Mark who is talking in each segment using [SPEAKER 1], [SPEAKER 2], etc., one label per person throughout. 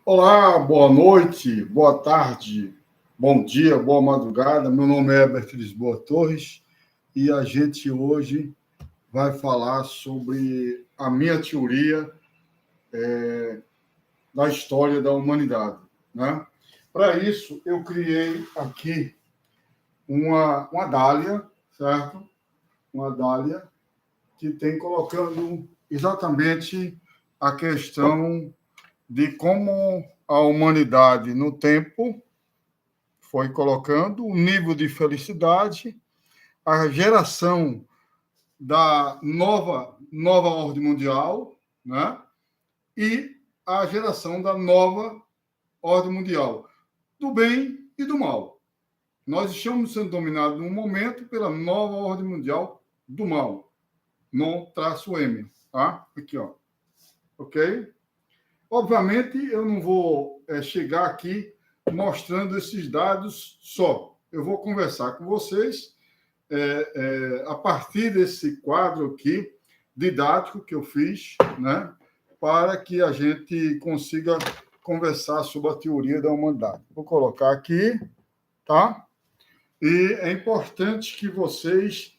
[SPEAKER 1] Olá, boa noite, boa tarde, bom dia, boa madrugada. Meu nome é Herbert Lisboa Torres e a gente hoje vai falar sobre a minha teoria da história da humanidade, né? Para isso, eu criei aqui uma dália, certo? Uma dália que tem colocando exatamente a questão de como a humanidade no tempo foi colocando o nível de felicidade, a geração da nova ordem mundial, né? E a geração da nova ordem mundial, do bem e do mal. Nós estamos sendo dominados num momento pela nova ordem mundial do mal, no traço M, tá? Aqui, ó. Ok? Obviamente, eu não vou chegar aqui mostrando esses dados só. Eu vou conversar com vocês a partir desse quadro aqui, didático que eu fiz, né, para que a gente consiga conversar sobre a teoria da humanidade. Vou colocar aqui, tá? E é importante que vocês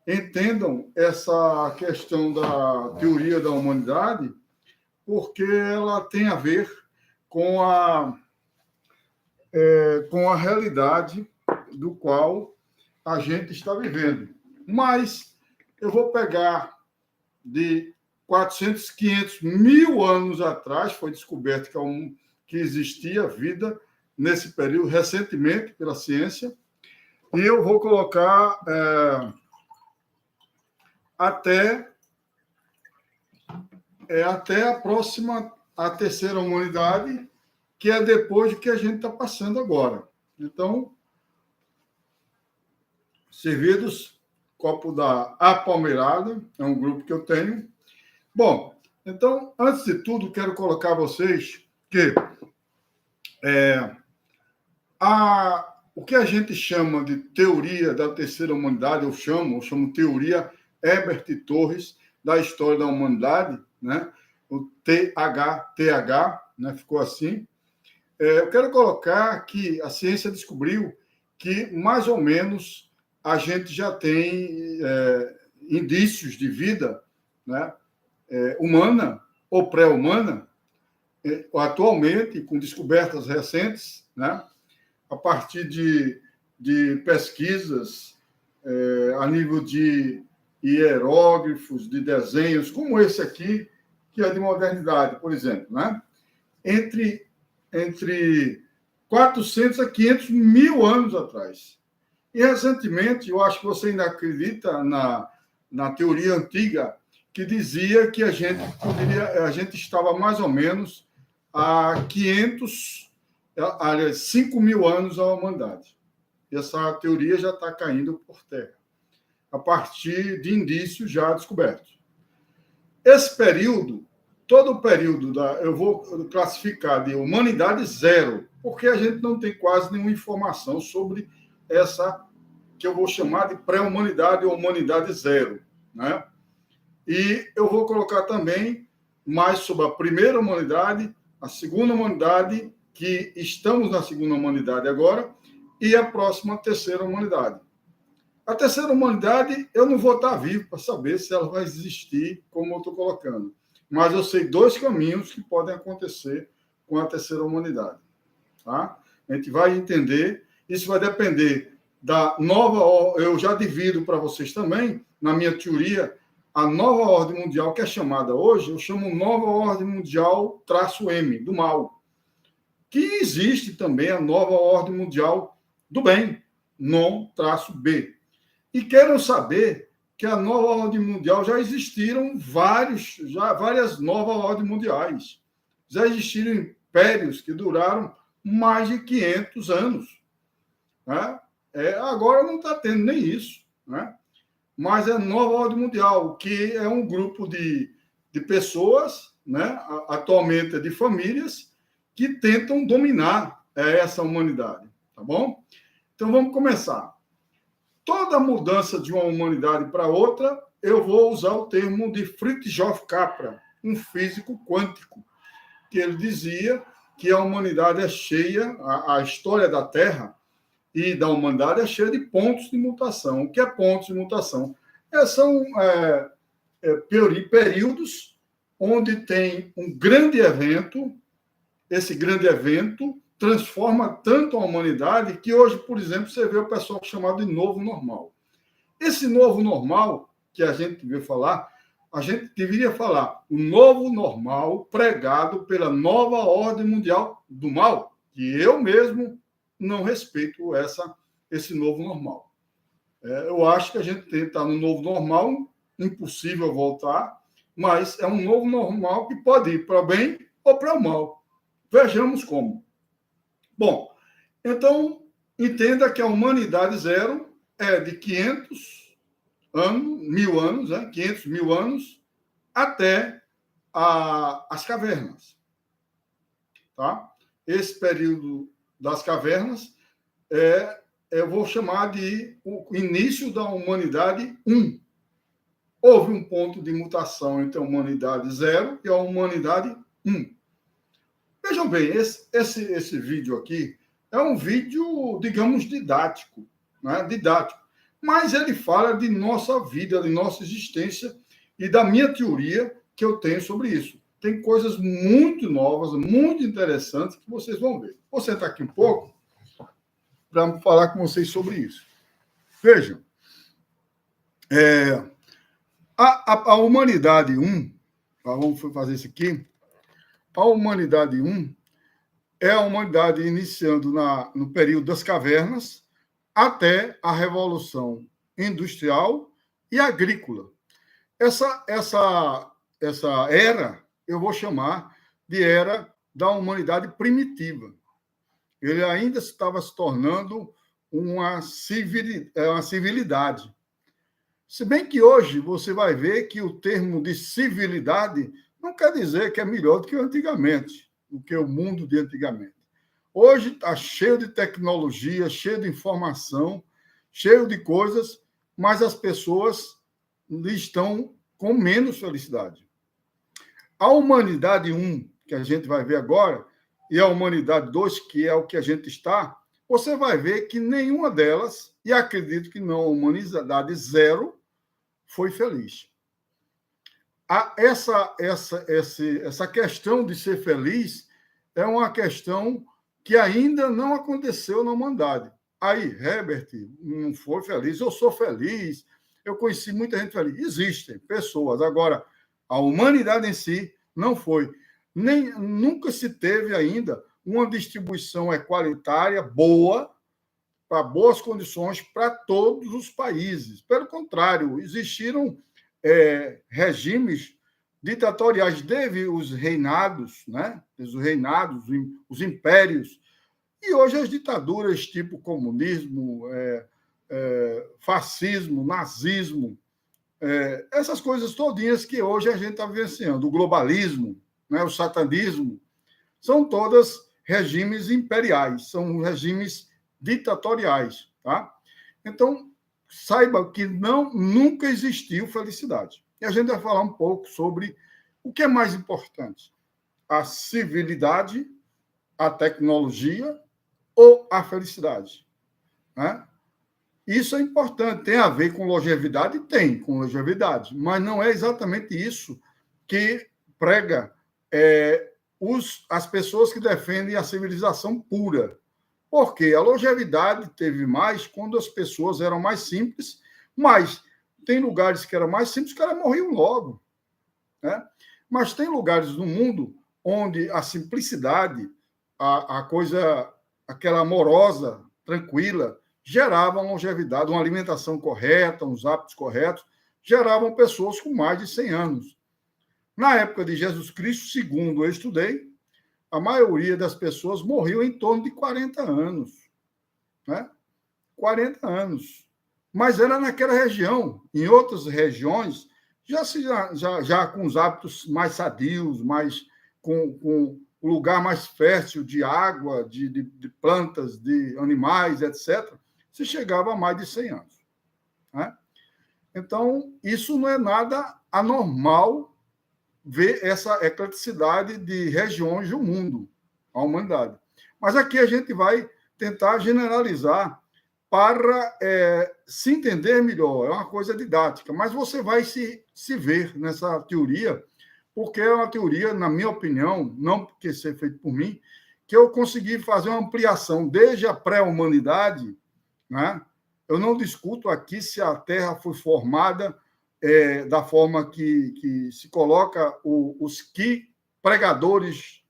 [SPEAKER 1] entendam essa questão da teoria da humanidade, porque ela tem a ver com a realidade do qual a gente está vivendo. Mas eu vou pegar de 400, 500 mil anos atrás, foi descoberto que existia vida nesse período, recentemente, pela ciência, e eu vou colocar até a terceira humanidade, que é depois do que a gente está passando agora. Então, servidos, copo da Apalmeirada, é um grupo que eu tenho. Bom, então, antes de tudo, quero colocar a vocês que o que a gente chama de teoria da terceira humanidade, eu chamo teoria Herbert Torres da história da humanidade, né? O TH, né? Ficou assim. Eu quero colocar que a ciência descobriu que, mais ou menos, a gente já tem indícios de vida, né, humana ou pré-humana, atualmente, com descobertas recentes, né, a partir de pesquisas a nível de hieróglifos, de desenhos, como esse aqui, que é de modernidade, por exemplo, né? Entre 400 a 500 mil anos atrás. E, recentemente, eu acho que você ainda acredita na teoria antiga, que dizia que a gente estava mais ou menos a 5 mil anos da humanidade. E essa teoria já está caindo por terra, a partir de indícios já descobertos. Esse período, todo o período eu vou classificar de humanidade zero, porque a gente não tem quase nenhuma informação sobre essa que eu vou chamar de pré-humanidade ou humanidade zero, né? E eu vou colocar também mais sobre a primeira humanidade, a segunda humanidade, que estamos na segunda humanidade agora, e a próxima terceira humanidade. A terceira humanidade, eu não vou estar vivo para saber se ela vai existir como eu estou colocando. Mas eu sei 2 caminhos que podem acontecer com a terceira humanidade. Tá? A gente vai entender, isso vai depender da nova... Eu já divido para vocês também, na minha teoria, a nova ordem mundial, que é chamada hoje, eu chamo nova ordem mundial traço M, do mal. Que existe também a nova ordem mundial do bem, non traço B. E quero saber que a nova ordem mundial já existiram várias novas ordens mundiais. Já existiram impérios que duraram mais de 500 anos. Né? Agora não está tendo nem isso. Né? Mas é a nova ordem mundial, que é um grupo de pessoas, né? Atualmente de famílias, que tentam dominar essa humanidade. Tá bom? Então vamos começar. Toda mudança de uma humanidade para outra, eu vou usar o termo de Fritjof Capra, um físico quântico, que ele dizia que a humanidade é cheia, a história da Terra e da humanidade é cheia de pontos de mutação. O que é pontos de mutação? São períodos onde tem um grande evento, esse grande evento transforma tanto a humanidade que hoje, por exemplo, você vê o pessoal chamado de novo normal. Esse novo normal, que a gente deveria falar, o novo normal pregado pela nova ordem mundial do mal, que eu mesmo não respeito esse novo normal. Eu acho que a gente tem que estar no novo normal, impossível voltar, mas é um novo normal que pode ir para o bem ou para o mal. Vejamos como. Bom, então, entenda que a humanidade zero é de 500 anos, 1000 anos, 500 mil anos, até as cavernas. Tá? Esse período das cavernas eu vou chamar de o início da humanidade 1. Houve um ponto de mutação entre a humanidade 0 e a humanidade 1. Vejam bem, esse vídeo aqui é um vídeo, digamos, didático, né? Didático. Mas ele fala de nossa vida, de nossa existência e da minha teoria que eu tenho sobre isso. Tem coisas muito novas, muito interessantes que vocês vão ver. Vou sentar aqui um pouco para falar com vocês sobre isso. Vejam, a humanidade 1, vamos fazer isso aqui, a humanidade 1 é a humanidade iniciando no período das cavernas até a Revolução Industrial e Agrícola. Essa era, eu vou chamar de era da humanidade primitiva. Ele ainda estava se tornando uma civilidade. Se bem que hoje você vai ver que o termo de civilidade não quer dizer que é melhor do que antigamente, do que o mundo de antigamente. Hoje está cheio de tecnologia, cheio de informação, cheio de coisas, mas as pessoas estão com menos felicidade. A humanidade 1, que a gente vai ver agora, e a humanidade 2, que é o que a gente está, você vai ver que nenhuma delas, e acredito que não, a humanidade 0, foi feliz. Essa questão de ser feliz é uma questão que ainda não aconteceu na humanidade. Aí, Herbert, não foi feliz, eu sou feliz, eu conheci muita gente feliz. Existem pessoas. Agora, a humanidade em si não foi. Nunca se teve ainda uma distribuição equalitária boa, para boas condições para todos os países. Pelo contrário, existiram regimes ditatoriais, desde os reinados, né? Desde os reinados, os impérios, e hoje as ditaduras tipo comunismo, fascismo, nazismo, essas coisas todinhas que hoje a gente está vivenciando, o globalismo, né? O satanismo, são todas regimes imperiais, são regimes ditatoriais, tá? Então, saiba que nunca existiu felicidade. E a gente vai falar um pouco sobre o que é mais importante: a civilidade, a tecnologia ou a felicidade, né? Isso é importante. Tem a ver com longevidade? Tem, com longevidade, mas não é exatamente isso que prega as pessoas que defendem a civilização pura. Porque a longevidade teve mais quando as pessoas eram mais simples, mas tem lugares que eram mais simples que elas morriam logo, né? Mas tem lugares no mundo onde a simplicidade, a coisa, aquela amorosa, tranquila, gerava longevidade, uma alimentação correta, uns hábitos corretos, geravam pessoas com mais de 100 anos. Na época de Jesus Cristo, segundo eu estudei, a maioria das pessoas morreu em torno de 40 anos. Né? 40 anos. Mas era naquela região. Em outras regiões, já com os hábitos mais sadios, com o lugar mais fértil de água, de plantas, de animais, etc., se chegava a mais de 100 anos. Né? Então, isso não é nada anormal ver essa ecleticidade de regiões do mundo. à humanidade. Mas aqui a gente vai tentar generalizar para se entender melhor. É uma coisa didática, mas você vai se ver nessa teoria, porque é uma teoria, na minha opinião, não porque ser feito por mim, que eu consegui fazer uma ampliação desde a pré-humanidade, né? Eu não discuto aqui se a Terra foi formada da forma que se coloca os pregadores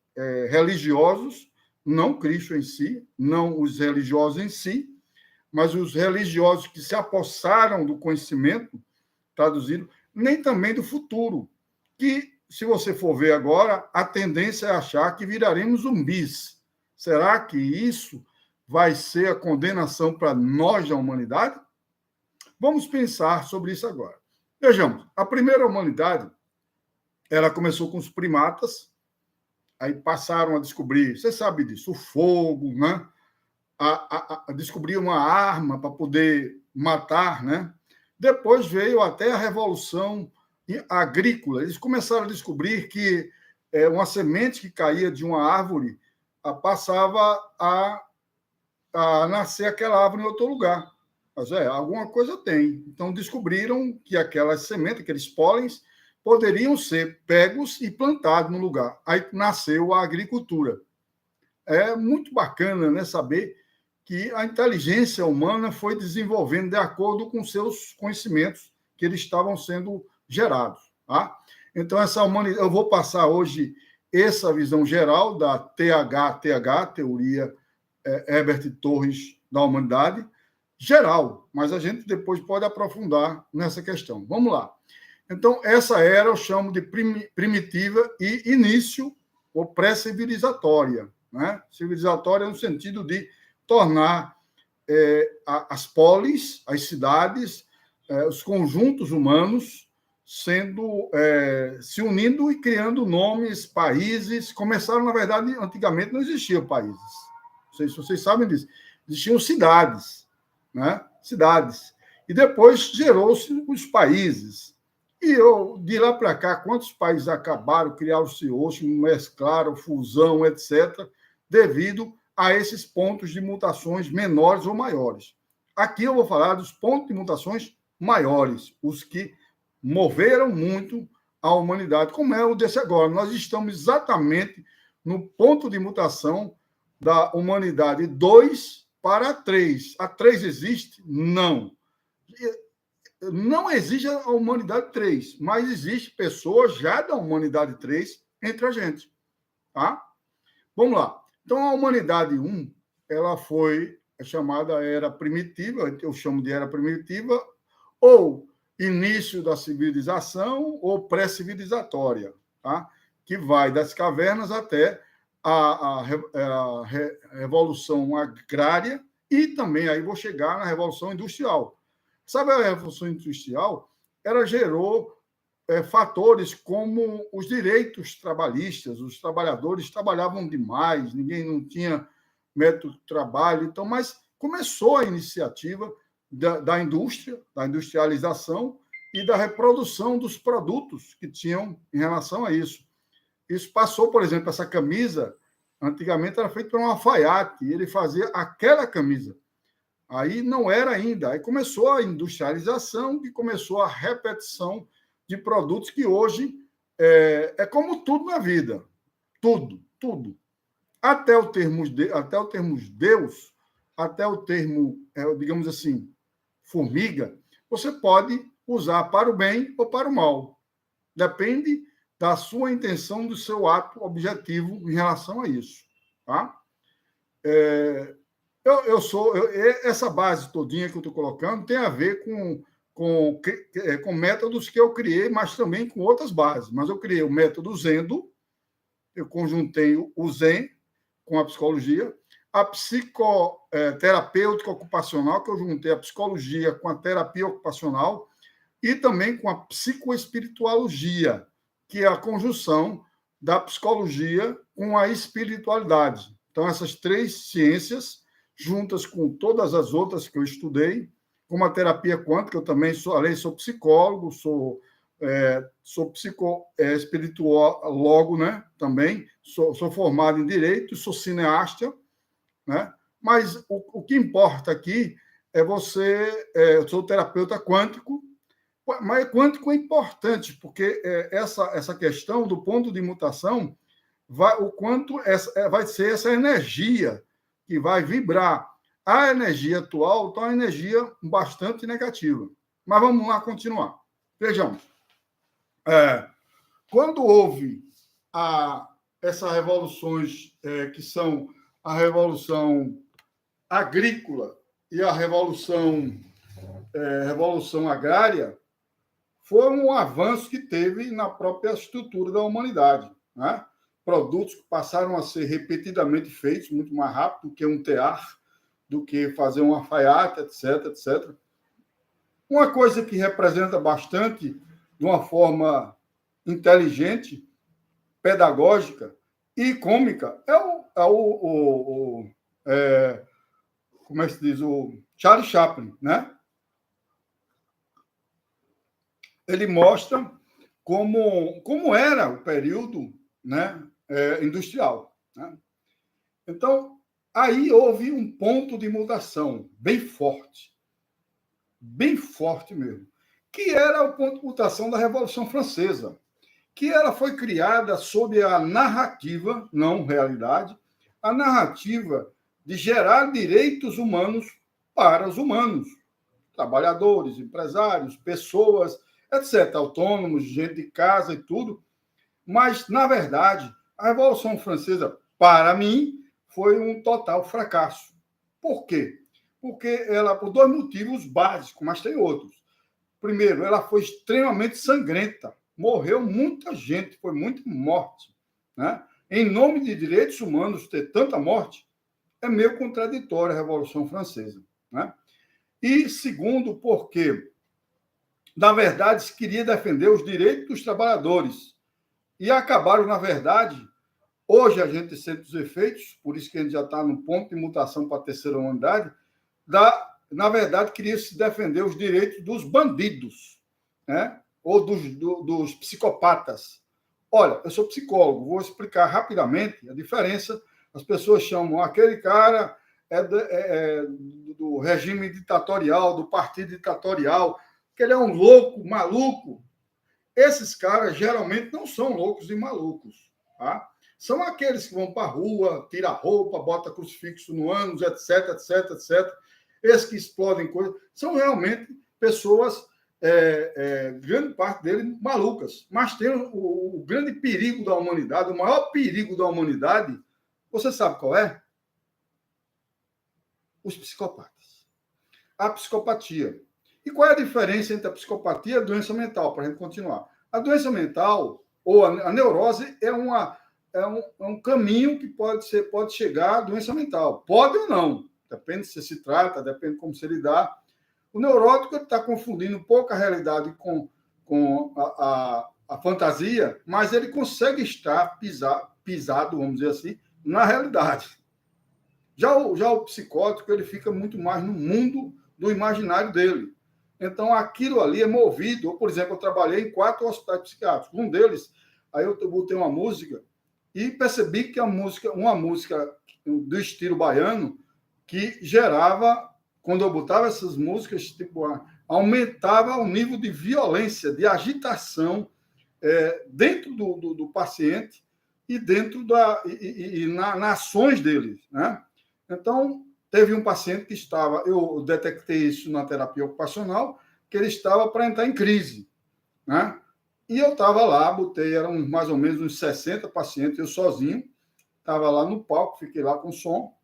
[SPEAKER 1] religiosos, não Cristo em si, não os religiosos em si, mas os religiosos que se apossaram do conhecimento, traduzido, nem também do futuro, que, se você for ver agora, a tendência é achar que viraremos zumbis. Será que isso vai ser a condenação para nós da humanidade? Vamos pensar sobre isso agora. Vejamos, a primeira humanidade, ela começou com os primatas, aí passaram a descobrir, você sabe disso, o fogo, né? A descobrir uma arma para poder matar, né? Depois veio até a revolução agrícola. Eles começaram a descobrir que uma semente que caía de uma árvore passava a nascer aquela árvore em outro lugar. Mas alguma coisa tem. Então descobriram que aquelas sementes, aqueles pólens, poderiam ser pegos e plantados no lugar. Aí nasceu a agricultura. É muito bacana, né, saber que a inteligência humana foi desenvolvendo de acordo com seus conhecimentos que eles estavam sendo gerados. Tá? Então, essa humanidade, eu vou passar hoje essa visão geral da TH, Teoria Herbert Torres da Humanidade, geral, mas a gente depois pode aprofundar nessa questão. Vamos lá. Então, essa era eu chamo de primitiva e início ou pré-civilizatória. Né? Civilizatória no sentido de tornar as polis, as cidades, os conjuntos humanos se unindo e criando nomes, países. Começaram, na verdade, antigamente não existiam países. Não sei se vocês sabem disso. Existiam cidades, né? Cidades. E depois gerou-se os países. E de lá para cá, quantos países acabaram, criaram-se hoje, mesclaram, fusão, etc., devido a esses pontos de mutações menores ou maiores. Aqui eu vou falar dos pontos de mutações maiores, os que moveram muito a humanidade, como é o desse agora. Nós estamos exatamente no ponto de mutação da humanidade 2 para a 3. A 3 existe? Não. Não existe a humanidade 3, mas existe pessoas já da humanidade 3 entre a gente. Tá? Vamos lá. Então, a humanidade 1, ela foi chamada Era Primitiva, eu chamo de Era Primitiva, ou início da civilização, ou pré-civilizatória, tá? Que vai das cavernas até a Revolução Agrária e também aí vou chegar na Revolução Industrial. Sabe, a Revolução Industrial, ela gerou fatores como os direitos trabalhistas, os trabalhadores trabalhavam demais, ninguém não tinha método de trabalho, então, mas começou a iniciativa da indústria, da industrialização e da reprodução dos produtos que tinham em relação a isso. Isso passou, por exemplo, essa camisa, antigamente era feita por um alfaiate, e ele fazia aquela camisa. Aí não era ainda, aí começou a industrialização e começou a repetição de produtos que hoje é como tudo na vida. Tudo. Até o termo Deus, até o termo, digamos assim, formiga, você pode usar para o bem ou para o mal. Depende da sua intenção, do seu ato objetivo em relação a isso. Tá? Essa base todinha que eu estou colocando tem a ver com métodos que eu criei, mas também com outras bases. Mas eu criei o método Zendo, eu conjuntei o Zen com a psicologia, a psicoterapêutica ocupacional, que eu juntei a psicologia com a terapia ocupacional, e também com a psicoespiritualogia, que é a conjunção da psicologia com a espiritualidade. Então, essas três ciências, juntas com todas as outras que eu estudei, como a terapia quântica, eu também além sou psicólogo, sou sou psicoespirituólogo, né? Também sou formado em Direito, sou cineasta, né? Mas o que importa aqui é eu sou terapeuta quântico, mas quântico é importante, porque essa questão do ponto de mutação o quanto vai ser essa energia que vai vibrar. A energia atual está uma energia bastante negativa. Mas vamos lá continuar. Vejam, quando houve essas revoluções que são a Revolução Agrícola e a Revolução Agrária, foi um avanço que teve na própria estrutura da humanidade, né? Produtos que passaram a ser repetidamente feitos muito mais rápido do que um tear, do que fazer um alfaiate, etc, etc. Uma coisa que representa bastante, de uma forma inteligente, pedagógica e cômica, como é que se diz? O Charlie Chaplin, né? Ele mostra como era o período, né, industrial, né? Então, aí houve um ponto de mutação bem forte mesmo, que era o ponto de mutação da Revolução Francesa, que ela foi criada sob a narrativa, não realidade, a narrativa de gerar direitos humanos para os humanos, trabalhadores, empresários, pessoas, etc., autônomos, gente de casa e tudo. Mas, na verdade, a Revolução Francesa, para mim, foi um total fracasso. Por quê? Porque ela, por dois motivos básicos, mas tem outros. Primeiro, ela foi extremamente sangrenta. Morreu muita gente, foi muita morte, né? Em nome de direitos humanos, ter tanta morte é meio contraditório a Revolução Francesa, né? E segundo, porque, na verdade, se queria defender os direitos dos trabalhadores. E acabaram, na verdade, hoje a gente sente os efeitos, por isso que a gente já está no ponto de mutação para a terceira humanidade, na verdade, queria se defender os direitos dos bandidos, né? Ou dos psicopatas. Olha, eu sou psicólogo, vou explicar rapidamente a diferença. As pessoas chamam aquele cara do regime ditatorial, do partido ditatorial, que ele é um louco, maluco. Esses caras geralmente não são loucos e malucos, tá? São aqueles que vão para a rua, tiram a roupa, botam crucifixo no ânus, etc, etc, etc. Esses que explodem coisas. São realmente pessoas, grande parte deles, malucas. Mas tem o grande perigo da humanidade, o maior perigo da humanidade, você sabe qual é? Os psicopatas. A psicopatia. E qual é a diferença entre a psicopatia e a doença mental, para a gente continuar? A doença mental, ou a neurose, é um caminho que pode chegar à doença mental. Pode ou não, depende se se trata, depende como se lidar. O neurótico está confundindo um pouco a realidade com a fantasia, mas ele consegue estar pisado, vamos dizer assim, na realidade. Já o psicótico, ele fica muito mais no mundo do imaginário dele. Então, aquilo ali é movido. Por exemplo, eu trabalhei em 4 hospitais psiquiátricos. Um deles, aí eu botei uma música e percebi que uma música do estilo baiano, que gerava, quando eu botava essas músicas, tipo, aumentava o nível de violência, de agitação dentro do paciente e dentro nas ações dele, né? Então, teve um paciente que eu detectei isso na terapia ocupacional, que ele estava para entrar em crise, né? E eu estava lá, eram mais ou menos uns 60 pacientes, eu sozinho, estava lá no palco, fiquei lá com som,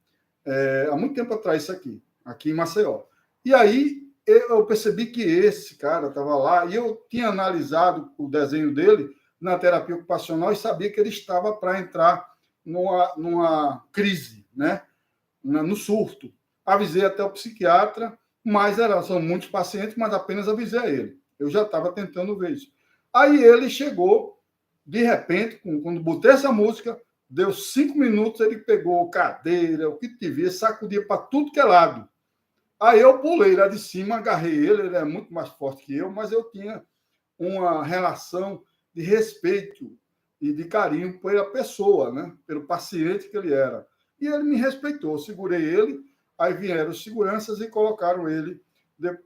[SPEAKER 1] há muito tempo atrás isso aqui em Maceió. E aí eu percebi que esse cara estava lá, e eu tinha analisado o desenho dele na terapia ocupacional e sabia que ele estava para entrar numa crise, né? No surto. Avisei até o psiquiatra, mas são muitos pacientes, mas apenas avisei a ele. Eu já estava tentando ver isso. Aí ele chegou, de repente, quando botei essa música, deu 5 minutos, ele pegou cadeira, o que tiver, sacudia para tudo que é lado. Aí eu pulei lá de cima, agarrei ele é muito mais forte que eu, mas eu tinha uma relação de respeito e de carinho pela pessoa, né? Pelo paciente que ele era. E ele me respeitou, segurei ele, aí vieram os seguranças e colocaram ele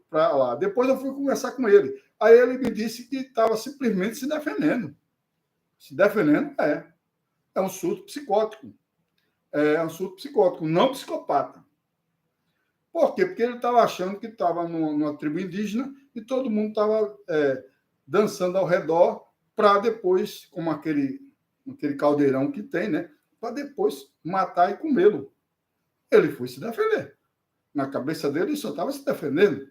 [SPEAKER 1] para lá. Depois eu fui conversar com ele. Aí ele me disse que estava simplesmente se defendendo. Se defendendo, é um surto psicótico. É um surto psicótico, não psicopata. Por quê? Porque ele estava achando que estava numa tribo indígena e todo mundo estava dançando ao redor para depois, como aquele caldeirão que tem, né? Para depois matar e comê-lo. Ele foi se defender. Na cabeça dele, ele só estava se defendendo.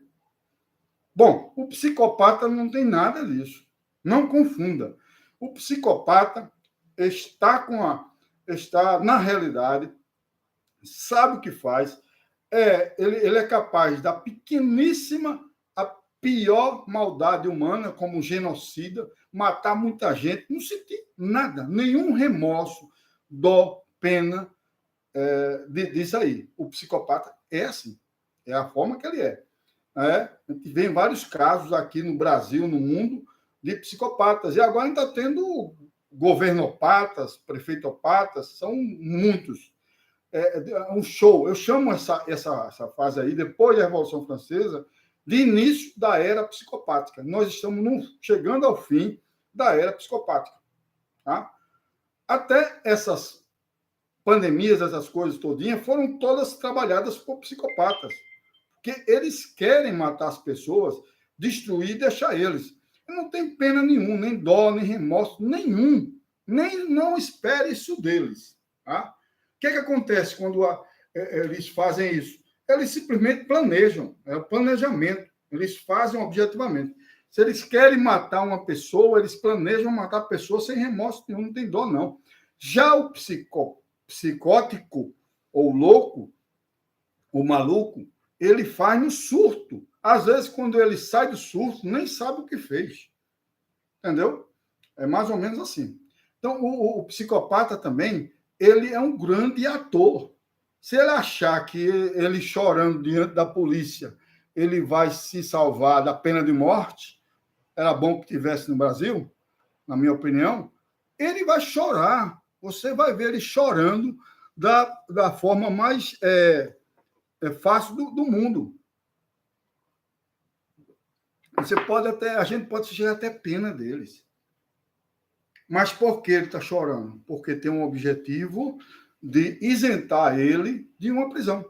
[SPEAKER 1] Bom, o psicopata não tem nada disso. Não confunda. O psicopata está na realidade, sabe o que faz, ele é capaz da pequeníssima, a pior maldade humana, como genocida, matar muita gente, não sentir nada, nenhum remorso, dó, pena disso aí. O psicopata é assim, é a forma que ele é. A gente vê vários casos aqui no Brasil, no mundo, de psicopatas. E agora a gente está tendo governopatas, prefeitopatas, são muitos. É um show. Eu chamo essa fase aí, depois da Revolução Francesa, de início da era psicopática. Nós estamos chegando ao fim da era psicopática. Tá? Até essas pandemias, essas coisas todinhas, foram todas trabalhadas por psicopatas. Porque eles querem matar as pessoas, destruir e deixar eles. Não tem pena nenhuma, nem dó, nem remorso nenhum. Não espere isso deles. Tá? O que acontece quando eles fazem isso? Eles simplesmente planejam, é o planejamento. Eles fazem objetivamente. Se eles querem matar uma pessoa, eles planejam matar a pessoa sem remorso nenhum, não tem dó, não. Já o psicótico, ou louco, ou maluco, ele faz no surto. Às vezes, quando ele sai do surto, nem sabe o que fez. Entendeu? É mais ou menos assim. Então, o psicopata também, ele é um grande ator. Se ele achar que ele chorando diante da polícia, ele vai se salvar da pena de morte, era bom que tivesse no Brasil, na minha opinião, ele vai chorar. Você vai ver ele chorando da forma mais fácil do mundo. A gente pode chegar até pena deles. Mas por que ele está chorando? Porque tem um objetivo de isentar ele de uma prisão.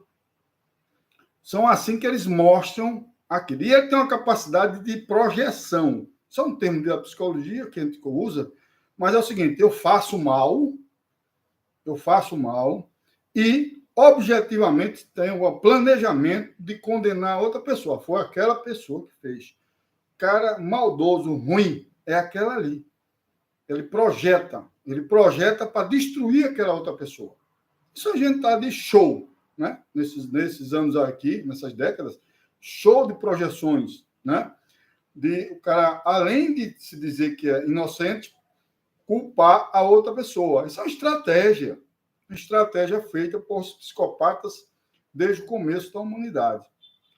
[SPEAKER 1] São assim que eles mostram aquilo. E ele tem uma capacidade de projeção. Isso é um termo da psicologia que a gente usa, mas é o seguinte, eu faço mal e objetivamente tenho um planejamento de condenar outra pessoa. Foi aquela pessoa que fez. Cara maldoso, ruim, é aquela ali. Ele projeta para destruir aquela outra pessoa. Isso a gente está de show, né? Nesses anos aqui, nessas décadas, show de projeções, né? De o cara, além de se dizer que é inocente, culpar a outra pessoa. Isso é uma estratégia feita por psicopatas desde o começo da humanidade.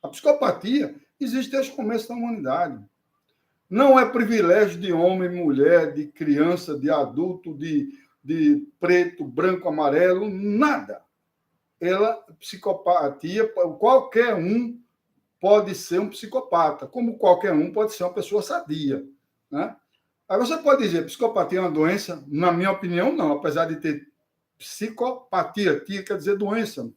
[SPEAKER 1] A psicopatia existe desde o começo da humanidade. Não é privilégio de homem, mulher, de criança, de adulto, de preto, branco, amarelo, nada. Psicopatia, qualquer um pode ser um psicopata, como qualquer um pode ser uma pessoa sadia. Né? Aí você pode dizer, psicopatia é uma doença? Na minha opinião, não. Apesar de ter psicopatia, quer dizer doença.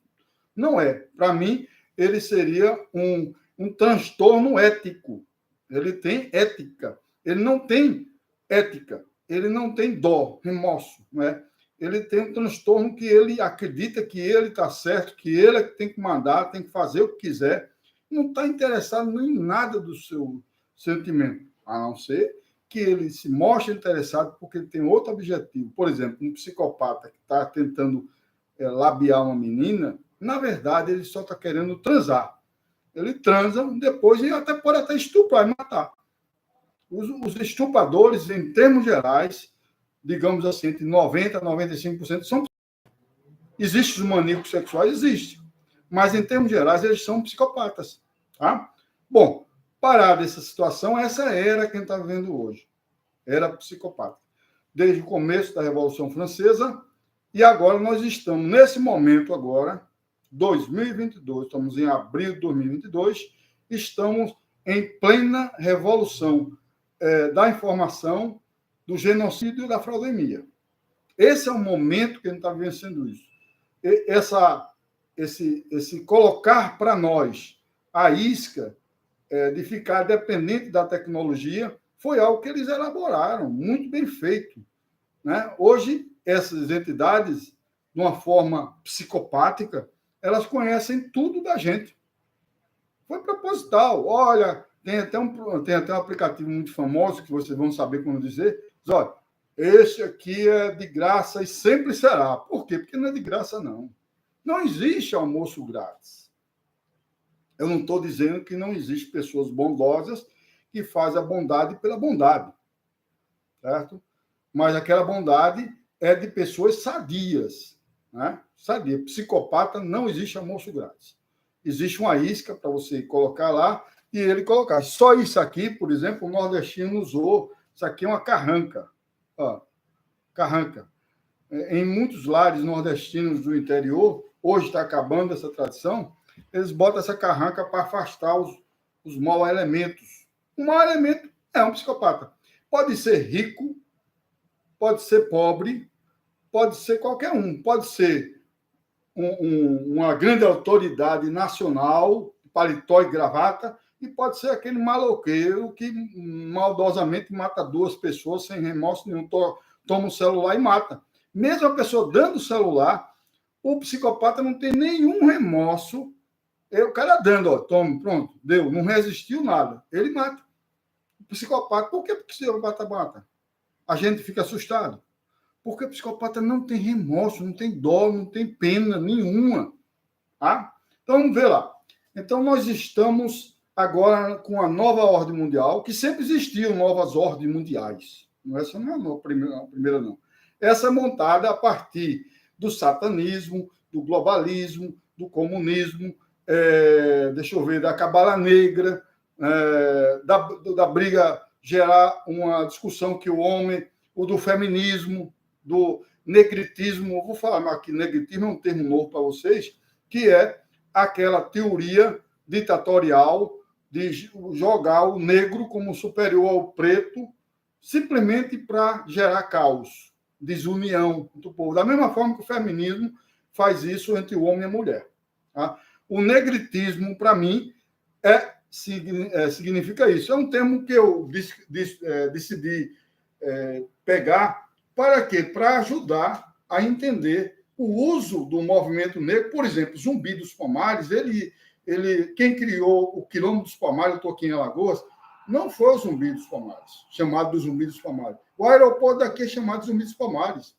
[SPEAKER 1] Não é. Para mim, ele seria um transtorno ético. Ele tem ética. Ele não tem ética. Ele não tem dó, remorso. Não é? Ele tem um transtorno que ele acredita que ele está certo, que ele tem que mandar, tem que fazer o que quiser. Não está interessado em nada do seu sentimento, a não ser que ele se mostre interessado porque ele tem outro objetivo. Por exemplo, um psicopata que está tentando labiar uma menina, na verdade, ele só está querendo transar. Ele transa depois e pode até estuprar e matar. Os estupradores, em termos gerais, digamos assim, entre 90% a 95% são. Existem os maníacos sexuais? Existe. Mas, em termos gerais, eles são psicopatas. Tá? Bom, Parada essa situação, essa era que a gente está vivendo hoje. Era psicopata. Desde o começo da Revolução Francesa, e agora nós estamos, nesse momento agora, 2022, estamos em abril de 2022, estamos em plena revolução da informação, do genocídio e da fraudemia. Esse é o momento que a gente está vencendo isso. Esse colocar para nós a isca de ficar dependente da tecnologia foi algo que eles elaboraram, muito bem feito. Né? Hoje, essas entidades, de uma forma psicopática, elas conhecem tudo da gente. Foi proposital. Olha, tem até um aplicativo muito famoso, que vocês vão saber como dizer. Diz, olha, esse aqui é de graça e sempre será. Por quê? Porque não é de graça, não. Não existe almoço grátis. Eu não estou dizendo que não existem pessoas bondosas que fazem a bondade pela bondade. Certo? Mas aquela bondade é de pessoas sadias. Né? Sadia. Psicopata não existe almoço grátis. Existe uma isca para você colocar lá e ele colocar. Só isso aqui, por exemplo, o nordestino usou. Isso aqui é uma carranca. Ó, carranca. Em muitos lares nordestinos do interior, hoje está acabando essa tradição, eles botam essa carranca para afastar os maus elementos. O mau elemento é um psicopata. Pode ser rico, pode ser pobre, pode ser qualquer um. Pode ser uma grande autoridade nacional, paletó e gravata, e pode ser aquele maloqueiro que maldosamente mata duas pessoas sem remorso nenhum, toma um celular e mata. Mesmo a pessoa dando o celular, o psicopata não tem nenhum remorso. O cara dando, ó, toma, pronto, deu, não resistiu nada. Ele mata. O psicopata, por que o psicopata mata? A gente fica assustado. Porque o psicopata não tem remorso, não tem dó, não tem pena nenhuma. Tá? Então, vamos ver lá. Então, nós estamos agora com a nova ordem mundial, que sempre existiam novas ordens mundiais. Essa não é a primeira, não. Essa é montada a partir do satanismo, do globalismo, do comunismo, deixa eu ver, da cabala negra, da briga gerar uma discussão que o homem, o do feminismo, do negritismo, vou falar aqui, negritismo é um termo novo para vocês, que é aquela teoria ditatorial de jogar o negro como superior ao preto, simplesmente para gerar caos, desunião do povo. Da mesma forma que o feminismo faz isso entre o homem e a mulher. Tá? O negritismo, para mim, significa isso. É um termo que eu decidi pegar para quê? Para ajudar a entender o uso do movimento negro. Por exemplo, Zumbi dos Palmares, quem criou o Quilombo dos Palmares, eu estou aqui em Alagoas, não foi o Zumbi dos Palmares, chamado do Zumbi dos Palmares. O aeroporto daqui é chamado Zumbi dos Palmares.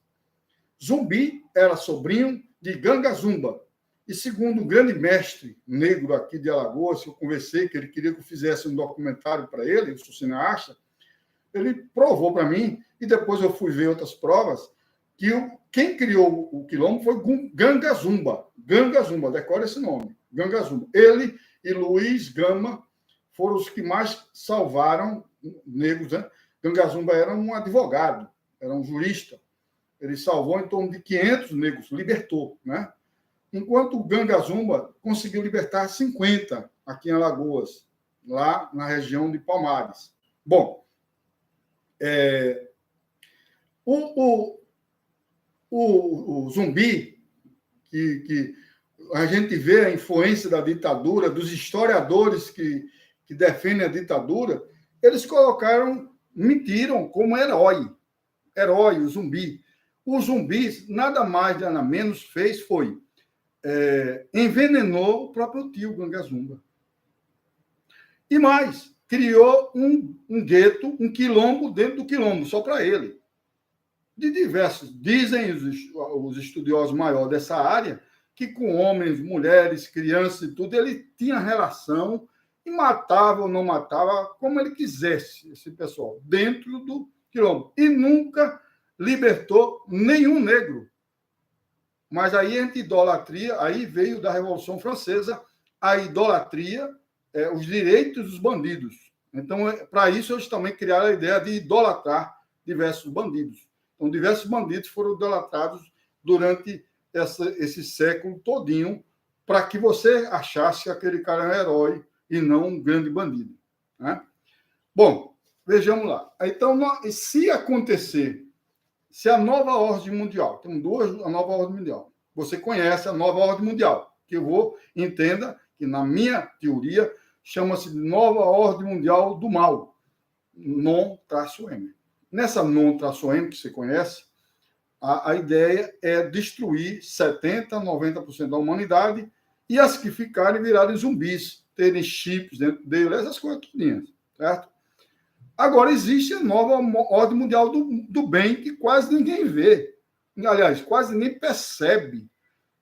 [SPEAKER 1] Zumbi era sobrinho de Ganga Zumba. E segundo um grande mestre negro aqui de Alagoas, que eu conversei, que ele queria que eu fizesse um documentário para ele, eu sou cineasta, ele provou para mim, e depois eu fui ver outras provas, que quem criou o quilombo foi Ganga Zumba. Ganga Zumba, decora esse nome, Ganga Zumba. Ele e Luiz Gama foram os que mais salvaram negros. Né? Ganga Zumba era um advogado, era um jurista. Ele salvou em torno de 500 negros, libertou. Né? Enquanto o Ganga Zumba conseguiu libertar 50 aqui em Alagoas, lá na região de Palmares. Bom, o Zumbi, que a gente vê a influência da ditadura, dos historiadores que defendem a ditadura, eles mentiram como herói, o Zumbi. O Zumbi, nada mais, nada menos fez foi envenenou o próprio tio Ganga Zumba. E mais, criou um gueto, um quilombo dentro do quilombo, só para ele. De diversos. Dizem os estudiosos maiores dessa área que com homens, mulheres, crianças e tudo, ele tinha relação e matava ou não matava como ele quisesse, esse pessoal, dentro do quilombo. E nunca libertou nenhum negro. Mas aí, entre idolatria, aí veio da Revolução Francesa a idolatria os direitos dos bandidos. Então, para isso, eles também criaram a ideia de idolatrar diversos bandidos. Então, diversos bandidos foram idolatrados durante esse século todinho, para que você achasse que aquele cara é um herói e não um grande bandido, né? Bom, vejamos lá. Então, se acontecer, se a nova ordem mundial, tem a nova ordem mundial, você conhece a nova ordem mundial, que entenda que, na minha teoria, chama-se de nova ordem mundial do mal, non-M. Nessa non-M que você conhece, a ideia é destruir 70%, 90% da humanidade e as que ficarem virarem zumbis, terem chips dentro deles, essas coisas tudinhas, certo? Agora, existe a nova ordem mundial do bem que quase ninguém vê. Aliás, quase nem percebe.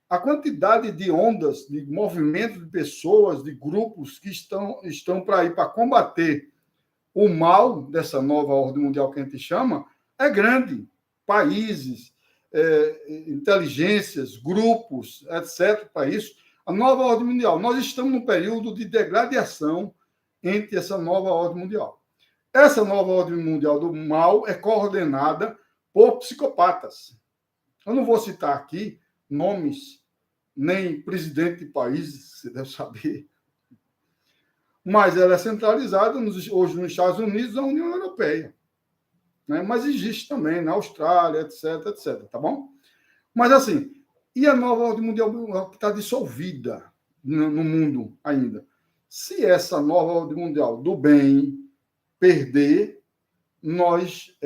[SPEAKER 1] A quantidade de ondas, de movimentos de pessoas, de grupos que estão para ir para combater o mal dessa nova ordem mundial que a gente chama é grande. Países, inteligências, grupos, etc., para isso. A nova ordem mundial. Nós estamos num período de degradação entre essa nova ordem mundial. Essa nova ordem mundial do mal é coordenada por psicopatas. Eu não vou citar aqui nomes, nem presidente de países, você deve saber, mas ela é centralizada hoje nos Estados Unidos e na União Europeia, né? Mas existe também na Austrália, etc., etc., tá bom? Mas assim, e a nova ordem mundial que está dissolvida no mundo ainda? Se essa nova ordem mundial do bem perder, nós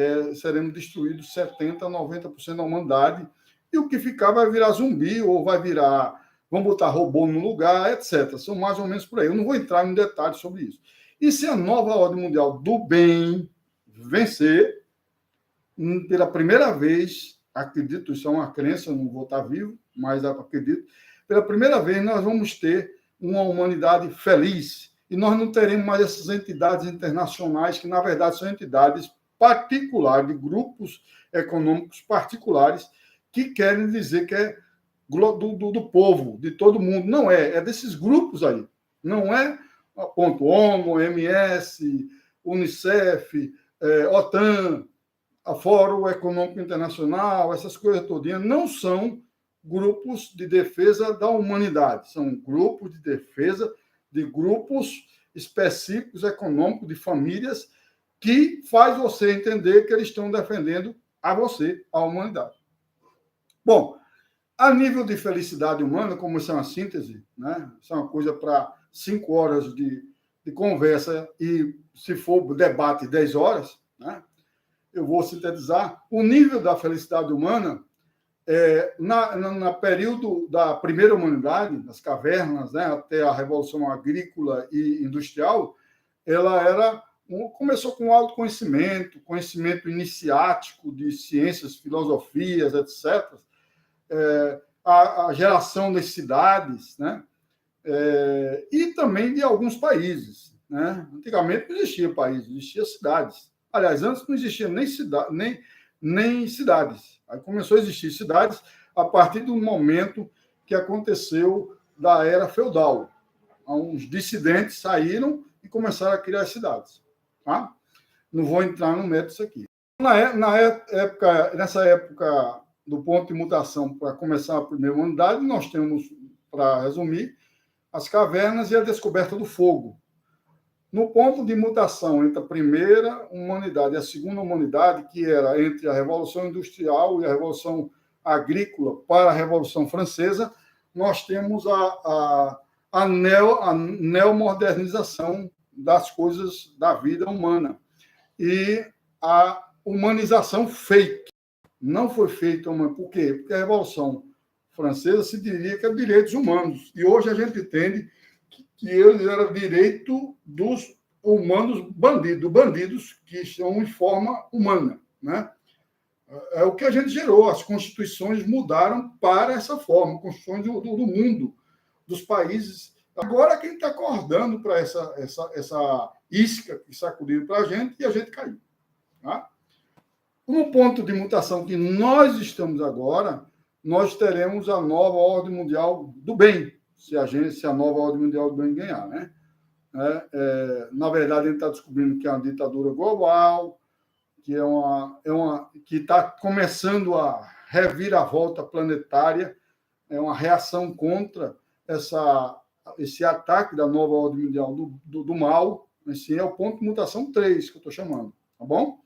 [SPEAKER 1] seremos destruídos 70%, 90% da humanidade, e o que ficar vai virar zumbi, ou vai virar, vamos botar robô no lugar, etc. São mais ou menos por aí. Eu não vou entrar em detalhes sobre isso. E se a nova ordem mundial do bem vencer, pela primeira vez, acredito, isso é uma crença, eu não vou estar vivo, mas acredito, pela primeira vez nós vamos ter uma humanidade feliz, e nós não teremos mais essas entidades internacionais, que, na verdade, são entidades particulares, de grupos econômicos particulares, que querem dizer que é do povo, de todo mundo. Não é desses grupos aí. Não é ONU, OMS, Unicef, OTAN, a Fórum Econômico Internacional, essas coisas todinhas, não são grupos de defesa da humanidade, são grupos de defesa de grupos específicos econômicos, de famílias, que faz você entender que eles estão defendendo a você, a humanidade. Bom, a nível de felicidade humana, como isso é uma síntese, né? Isso é uma coisa para 5 horas de conversa e, se for debate, 10 horas, né? Eu vou sintetizar. O nível da felicidade humana, na período da primeira humanidade, das cavernas, né, até a Revolução Agrícola e Industrial, ela começou com autoconhecimento, conhecimento iniciático de ciências, filosofias, etc., a geração das cidades, né? E também de alguns países, né? Antigamente não existia país, existia cidades. Aliás, antes não existia nem cidades. Aí começou a existir cidades a partir do momento que aconteceu da era feudal. Uns dissidentes saíram e começaram a criar cidades. Tá? Não vou entrar no método isso aqui. Nessa época do ponto de mutação, para começar a primeira humanidade, nós temos, para resumir, as cavernas e a descoberta do fogo. No ponto de mutação entre a primeira humanidade e a segunda humanidade, que era entre a Revolução Industrial e a Revolução Agrícola para a Revolução Francesa, nós temos a neomodernização das coisas da vida humana e a humanização fake. Não foi feita uma... Por quê? Porque a Revolução Francesa se diria que é direitos humanos. E hoje a gente entende que eles eram direito dos humanos bandidos que estão em forma humana, né? É o que a gente gerou. As constituições mudaram para essa forma, constituições do mundo, dos países. Agora quem está acordando para essa isca que sacudiu para a gente e a gente caiu. Tá? No ponto de mutação que nós estamos agora, nós teremos a nova ordem mundial do bem, se a nova ordem mundial do bem ganhar, né? né? Na verdade, a gente está descobrindo que é uma ditadura global, que que está começando a reviravolta planetária, é uma reação contra esse ataque da nova ordem mundial do mal. Assim, é o ponto de mutação 3 que eu estou chamando, tá bom?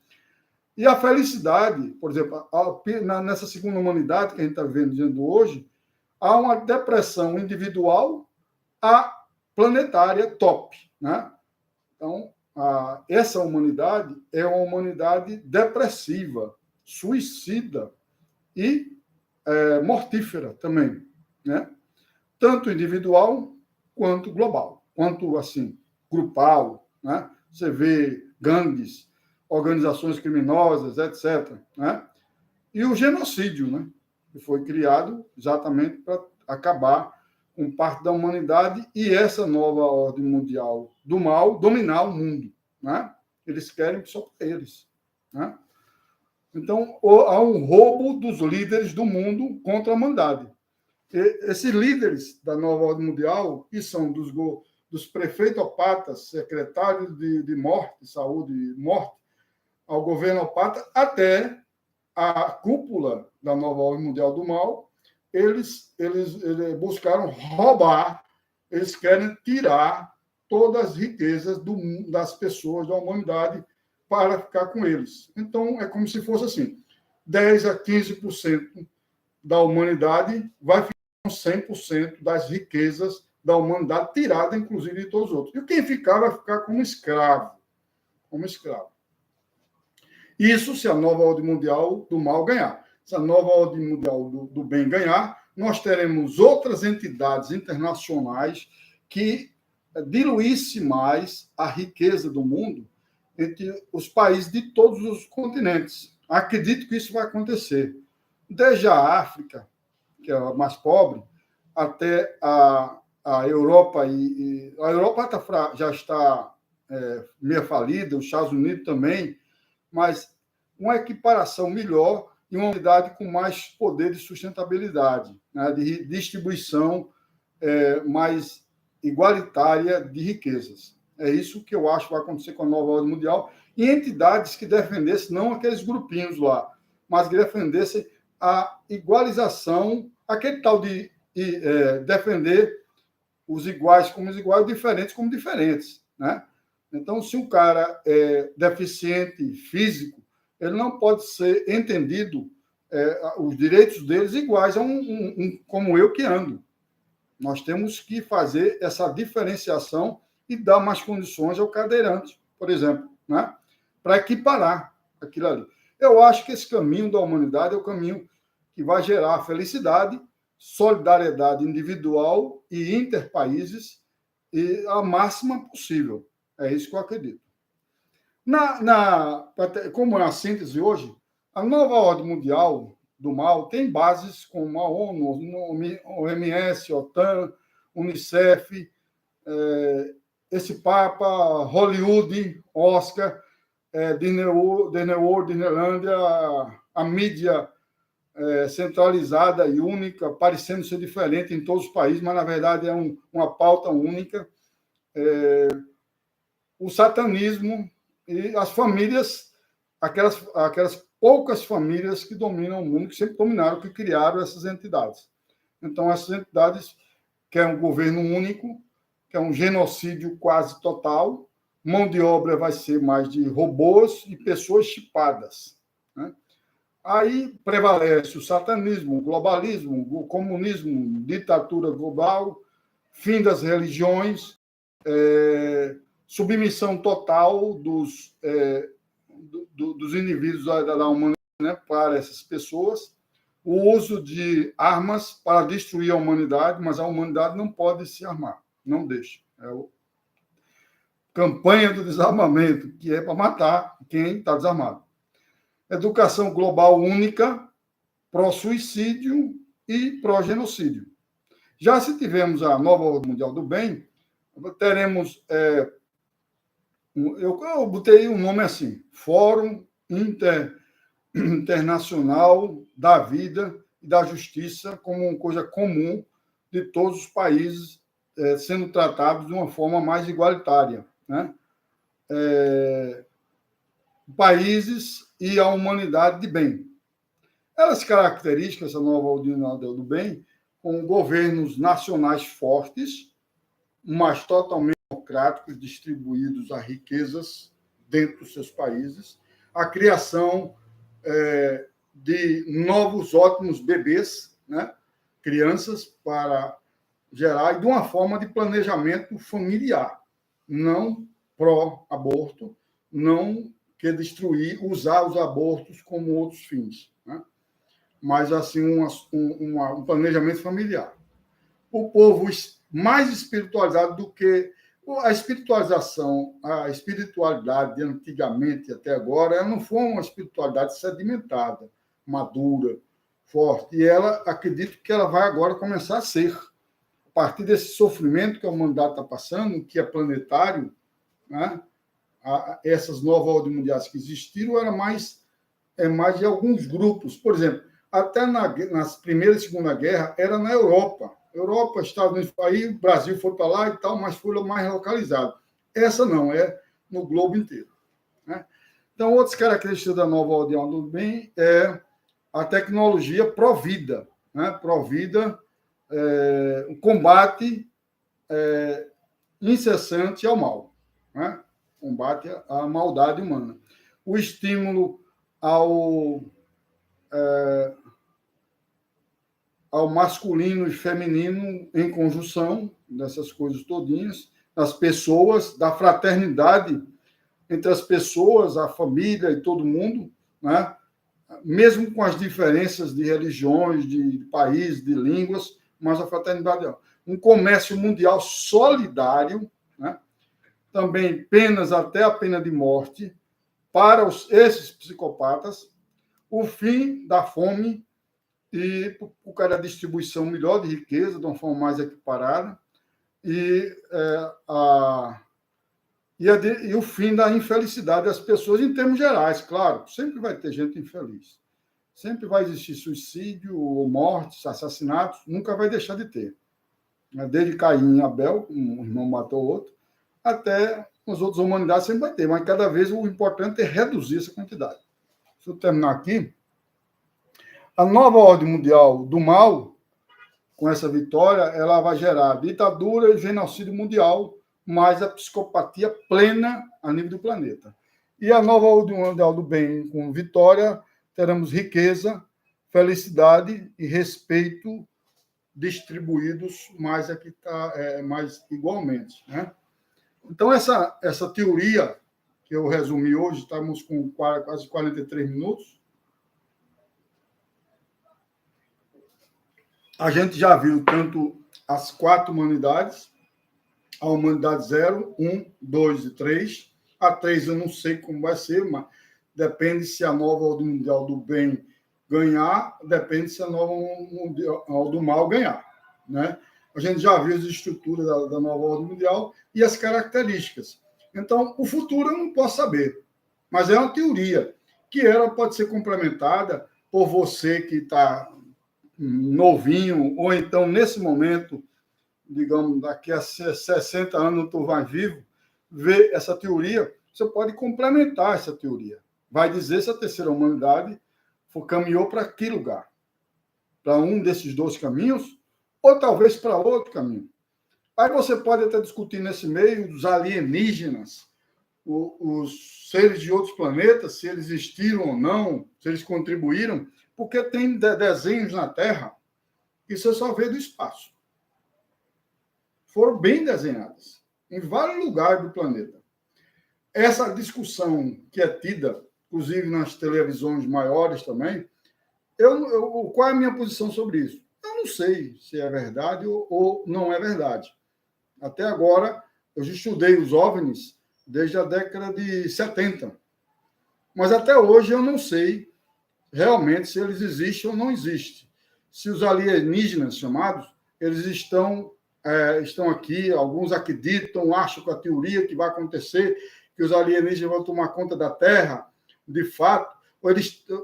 [SPEAKER 1] E a felicidade, por exemplo, nessa segunda humanidade que a gente está vivendo hoje, há uma depressão individual a planetária top, né? Então, essa humanidade é uma humanidade depressiva, suicida e mortífera também, né? Tanto individual quanto global, quanto assim grupal, né? Você vê gangues, organizações criminosas, etc., né? E o genocídio, né? Que foi criado exatamente para acabar com parte da humanidade e essa nova ordem mundial do mal dominar o mundo, né? Eles querem só para eles, né? Então, há um roubo dos líderes do mundo contra a humanidade. Esses líderes da nova ordem mundial, que são dos prefeitopatas, secretários de morte, saúde e morte, ao governopata, até a cúpula da nova ordem mundial do mal, eles buscaram roubar, eles querem tirar todas as riquezas das pessoas, da humanidade, para ficar com eles. Então, é como se fosse assim, 10 a 15% da humanidade vai ficar com 100% das riquezas da humanidade, tirada, inclusive, de todos os outros. E quem ficar vai ficar como escravo. Como escravo. Isso se a nova ordem mundial do mal ganhar. Se a nova ordem mundial do bem ganhar, nós teremos outras entidades internacionais que diluísse mais a riqueza do mundo entre os países de todos os continentes. Acredito que isso vai acontecer. Desde a África, que é a mais pobre, até a Europa. A Europa já está meio falida, os Estados Unidos também, mas uma equiparação melhor e uma unidade com mais poder de sustentabilidade, né, de distribuição mais igualitária de riquezas. É isso que eu acho que vai acontecer com a nova ordem mundial e entidades que defendessem, não aqueles grupinhos lá, mas que defendessem a igualização, aquele tal de defender os iguais como os iguais, os diferentes como diferentes, né? Então, se um cara é deficiente físico, ele não pode ser entendido os direitos deles iguais a um como eu que ando. Nós temos que fazer essa diferenciação e dar mais condições ao cadeirante, por exemplo, né? Para equiparar aquilo ali. Eu acho que esse caminho da humanidade é o caminho que vai gerar felicidade, solidariedade individual e interpaíses e a máxima possível. É isso que eu acredito. Como é a síntese hoje, a nova ordem mundial do mal tem bases como a ONU, OMS, OTAN, Unicef, esse Papa, Hollywood, Oscar, Disney World, Disneylândia, a mídia centralizada e única, parecendo ser diferente em todos os países, mas, na verdade, é uma pauta única. O satanismo e as famílias, aquelas poucas famílias que dominam o mundo, que sempre dominaram, que criaram essas entidades. Então, essas entidades querem um governo único, que é um genocídio quase total, mão de obra vai ser mais de robôs e pessoas chipadas, né? Aí prevalece o satanismo, o globalismo, o comunismo, ditadura global, fim das religiões, submissão total dos indivíduos da humanidade, né, para essas pessoas, o uso de armas para destruir a humanidade, mas a humanidade não pode se armar, não deixa. É a campanha do desarmamento, que é para matar quem está desarmado. Educação global única, pró-suicídio e pró-genocídio. Já se tivermos a nova ordem mundial do bem, teremos... eu botei um nome assim, Fórum Internacional da Vida e da Justiça, como uma coisa comum de todos os países sendo tratados de uma forma mais igualitária, né? Países e a humanidade de bem. Elas caracterizam essa nova ordem do bem com governos nacionais fortes, mas totalmente democráticos, distribuídos as riquezas dentro dos seus países, a criação de novos ótimos bebês, né? Crianças para gerar, e de uma forma de planejamento familiar, não pró-aborto, não quer destruir, usar os abortos como outros fins, né? Mas assim um planejamento familiar. O povo mais espiritualizado do que a espiritualização, a espiritualidade de antigamente até agora, ela não foi uma espiritualidade sedimentada, madura, forte. E ela, acredito que ela vai agora começar a ser. A partir desse sofrimento que a humanidade está passando, que é planetário, né? Essas novas ordens mundiais que existiram era mais de alguns grupos. Por exemplo, até nas Primeira e Segunda Guerra era na Europa. Europa, Estados Unidos, aí o Brasil foi para lá e tal, mas foi mais localizado. Essa não, é no globo inteiro, né? Então, outras características da nova ordem do bem é a tecnologia pró-vida, né? Pró-vida, o combate incessante ao mal, né? Combate à maldade humana. O estímulo ao masculino e feminino em conjunção, dessas coisas todinhas, das pessoas, da fraternidade entre as pessoas, a família e todo mundo, né? Mesmo com as diferenças de religiões, de países, de línguas, mas a fraternidade é um comércio mundial solidário, né? Também penas até a pena de morte para esses psicopatas, o fim da fome e por causa da distribuição melhor de riqueza, de uma forma mais equiparada, e o fim da infelicidade das pessoas em termos gerais, claro. Sempre vai ter gente infeliz. Sempre vai existir suicídio, ou mortes, assassinatos, nunca vai deixar de ter. Desde Caim e Abel, um irmão matou o outro, até as outras humanidades sempre vai ter, mas cada vez o importante é reduzir essa quantidade. Deixa eu terminar aqui. A nova ordem mundial do mal, com essa vitória, ela vai gerar ditadura e genocídio mundial, mais a psicopatia plena a nível do planeta. E a nova ordem mundial do bem, com vitória, teremos riqueza, felicidade e respeito distribuídos mais mais igualmente, né? Então, essa teoria que eu resumi hoje, estamos com quase 43 minutos, a gente já viu tanto as 4 humanidades, a humanidade 0, 1, 2 e 3. A 3 eu não sei como vai ser, mas depende se a nova ordem mundial do bem ganhar, depende se a nova mundial do mal ganhar, né? A gente já viu as estruturas da nova ordem mundial e as características. Então, o futuro eu não posso saber, mas é uma teoria que ela pode ser complementada por você que está novinho, ou então, nesse momento, digamos, daqui a 60 anos tu vai vivo, ver essa teoria, você pode complementar essa teoria. Vai dizer se a terceira humanidade caminhou para que lugar? Para um desses 2 caminhos, ou talvez para outro caminho. Aí você pode até discutir nesse meio os alienígenas, os seres de outros planetas, se eles existiram ou não, se eles contribuíram, porque tem desenhos na Terra que você só vê do espaço. Foram bem desenhadas, em vários lugares do planeta. Essa discussão que é tida, inclusive nas televisões maiores também, qual é a minha posição sobre isso? Eu não sei se é verdade ou não é verdade. Até agora, eu já estudei os OVNIs desde a década de 70. Mas até hoje eu não sei realmente se eles existem ou não existem. Se os alienígenas chamados, eles estão aqui, alguns acreditam, acham que a teoria que vai acontecer, que os alienígenas vão tomar conta da Terra, de fato, ou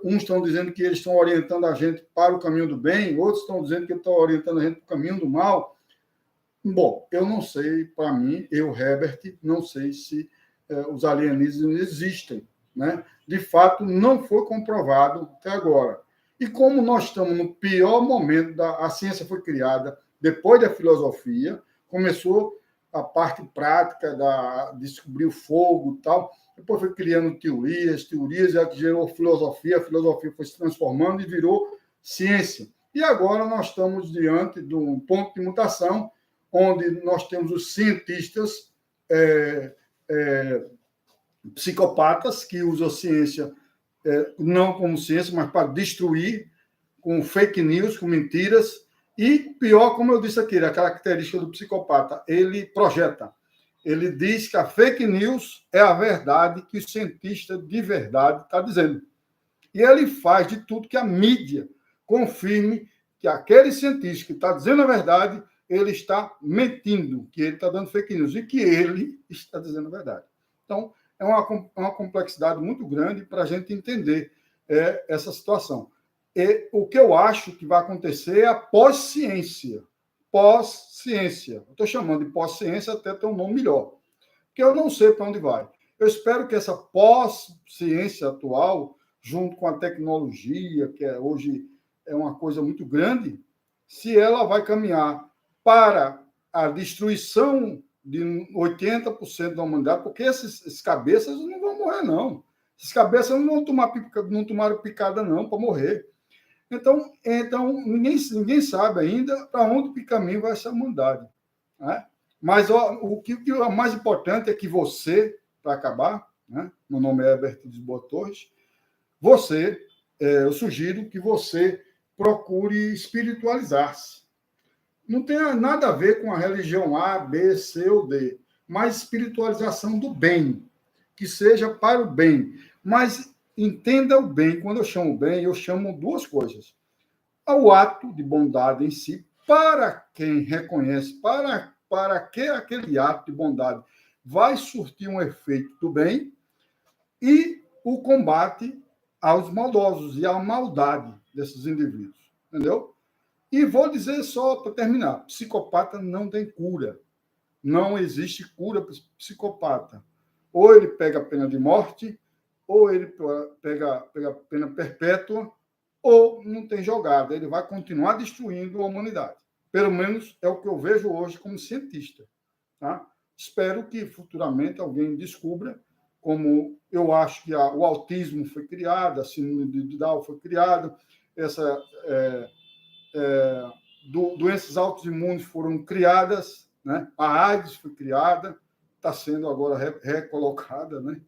[SPEAKER 1] uns estão dizendo que eles estão orientando a gente para o caminho do bem, outros estão dizendo que estão orientando a gente para o caminho do mal. Bom, eu não sei, para mim, eu, Herbert, não sei se os alienígenas existem, né? De fato, não foi comprovado até agora. E como nós estamos no pior momento, a ciência foi criada depois da filosofia, começou a parte prática da descobrir o fogo e tal, depois foi criando teorias, já que gerou filosofia, a filosofia foi se transformando e virou ciência. E agora nós estamos diante de um ponto de mutação, onde nós temos os cientistas psicopatas que usam a ciência não como ciência, mas para destruir, com fake news, com mentiras. E pior, como eu disse aqui, a característica do psicopata, ele projeta. Ele diz que a fake news é a verdade que o cientista de verdade está dizendo. E ele faz de tudo que a mídia confirme que aquele cientista que está dizendo a verdade, ele está mentindo, que ele está dando fake news e que ele está dizendo a verdade. Então, é uma complexidade muito grande para a gente entender essa situação. E o que eu acho que vai acontecer é a pós-ciência. Pós-ciência. Eu estou chamando de pós-ciência até ter um nome melhor, porque eu não sei para onde vai. Eu espero que essa pós-ciência atual, junto com a tecnologia, que hoje é uma coisa muito grande, se ela vai caminhar para a destruição de 80% da humanidade, porque esses cabeças não vão morrer, não. Esses cabeças não tomaram picada, não, para morrer. Então ninguém sabe ainda para onde o caminho vai essa humanidade. Né? Mas o que é mais importante é que você, para acabar, né? Meu nome é Herbert Lisboa Torres, eu sugiro que você procure espiritualizar-se. Não tem nada a ver com a religião A, B, C ou D, mas espiritualização do bem, que seja para o bem. Mas entenda o bem. Quando eu chamo bem, eu chamo duas coisas. O ato de bondade em si, para quem reconhece, para que aquele ato de bondade vai surtir um efeito do bem, e o combate aos maldosos e à maldade desses indivíduos. Entendeu? E vou dizer só para terminar: psicopata não tem cura. Não existe cura para psicopata. Ou ele pega a pena de morte, ou ele pega a pena perpétua, ou não tem jogada. Ele vai continuar destruindo a humanidade. Pelo menos é o que eu vejo hoje como cientista. Tá? Espero que futuramente alguém descubra, como eu acho que o autismo foi criado, a síndrome de Down foi criada, doenças autoimunes foram criadas, né? A AIDS foi criada, está sendo agora recolocada, né?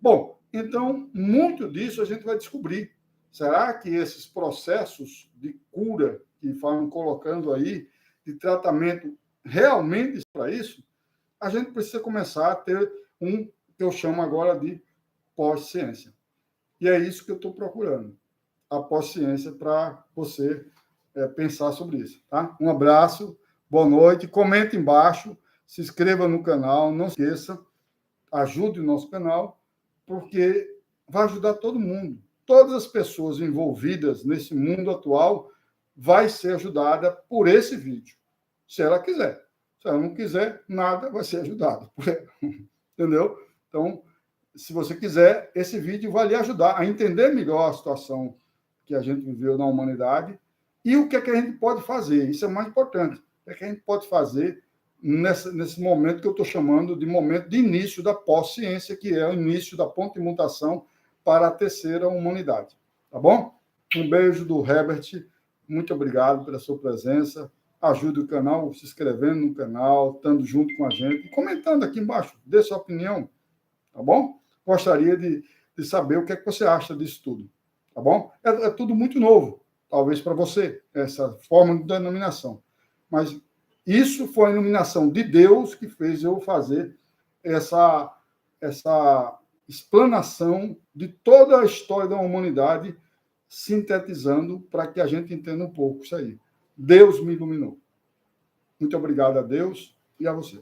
[SPEAKER 1] Bom, então, muito disso a gente vai descobrir. Será que esses processos de cura que falam colocando aí, de tratamento, realmente para isso? A gente precisa começar a ter que eu chamo agora de pós-ciência. E é isso que eu estou procurando, a pós-ciência, para você pensar sobre isso. Tá? Um abraço, boa noite, comente embaixo, se inscreva no canal, não esqueça, ajude o nosso canal, porque vai ajudar todo mundo. Todas as pessoas envolvidas nesse mundo atual vai ser ajudada por esse vídeo, se ela quiser. Se ela não quiser, nada vai ser ajudado. Entendeu? Então, se você quiser, esse vídeo vai lhe ajudar a entender melhor a situação que a gente viveu na humanidade e o que é que a gente pode fazer. Isso é o mais importante. O que é que a gente pode fazer nesse momento que eu estou chamando de momento de início da pós-ciência, que é o início da ponte de mutação para a terceira humanidade. Tá bom? Um beijo do Herbert. Muito obrigado pela sua presença. Ajude o canal se inscrevendo no canal, estando junto com a gente, e comentando aqui embaixo. Dê sua opinião. Tá bom? Gostaria de saber o que é que você acha disso tudo. Tá bom? É tudo muito novo, talvez para você, essa forma de denominação. Mas isso foi a iluminação de Deus que fez eu fazer essa explanação de toda a história da humanidade, sintetizando para que a gente entenda um pouco isso aí. Deus me iluminou. Muito obrigado a Deus e a você.